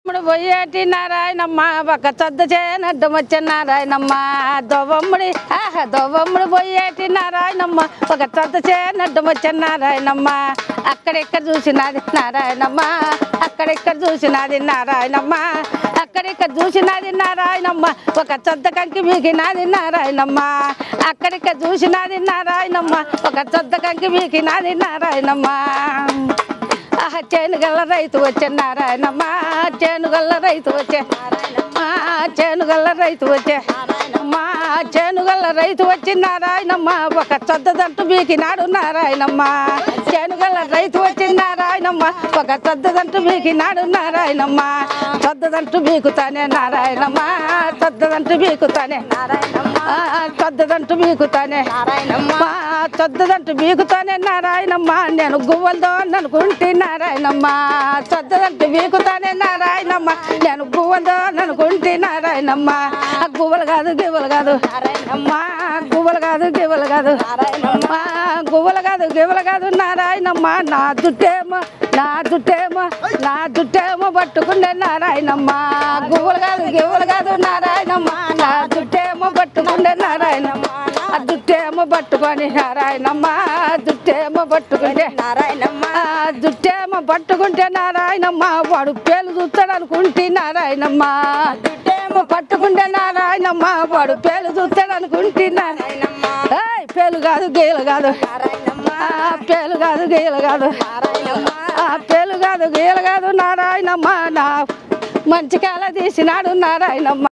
పోయేటి నారాయణమ్మ ఒక చద్ద చేయనడ్డం వచ్చే నారాయణమ్మ దొవ్వమ్ముడు పోయేటి నారాయణమ్మ ఒక చద్ద చేయనడ్డం వచ్చే నారాయణమ్మ అక్కడెక్కడ చూసినది నారాయణమ్మ అక్కడెక్కడ చూసినది నారాయణమ్మ అక్కడెక్కడ చూసినది నారాయణమ్మ ఒక చద్ద కంకి మీకినది నారాయణమ్మ అక్కడెక్కడ చూసినది నారాయణమ్మ ఒక చద్ద కంకి మీకినది నారాయణమ్మ చేనుగల్ల రైతు వచ్చే నారాయణమ్మ చేనుగల్ల రైతు వచ్చే నారాయణమ్మ చేనుగల్ల రైతు వచ్చే నారాయణమ్మ చేనుగల్ల రైతు వచ్చి నారాయణమ్మ ఒక చద్దదంటు బీకినాడు నారాయణమ్మ చేనుగల్ల రైతు వచ్చి నారాయణమ్మ ఒక చద్దదంటు బీకినాడు నారాయణమ్మ చద్దదంటు బీకుతానే నారాయణమ్మ చద్దదంటు బీకుతానే నారాయణమ్మ చద్దదంటు బీకుతానే నారాయణమ్మ చద్దదంటు బీకుతానే నారాయణమ్మ నేను గువ్వలతో అనుకుంటే నారాయణమ్మ చద్దదంటు బీకుతానే నారాయణమ్మ నేను గువ్వలతో అనుకుంటే నారాయణమ్మ గువ్వలు కాదు గివ్వలు కాదు నారాయణమ్మ గువ్వలు కాదు గివ్వలు కాదు నారాయణమ్మ గువ్వలు కాదు గివ్వలు కాదు నారాయణమ్మ నా జుట్టేమో పట్టుకుండే నారాయణమ్మ గువ్వలు కాదు గివ్వలు కాదు నారాయణమ్మ నా జుట్టేమో పట్టుకుండే నారాయణమ్మ జుట్టేమో పట్టుకొని నారాయణమ్మ జుట్టేమో పట్టుకుంటే నారాయణమ్మ జుట్టేమో పట్టుకుంటే నారాయణమ్మ వాడు పేలు చూస్తాడు అనుకుంటే నారాయణమ్మ జుట్టేమో పట్టుకుంటే నారాయణమ్మ వాడు పేలు చూస్తాడు అనుకుంటే నారాయణమ్మ పేలు కాదు గీలు కాదు పేలు కాదు గీలు కాదు పేలు కాదు గీలు కాదు నారాయణమ్మ నా మంచి కాల తీసినాడు నారాయణమ్మ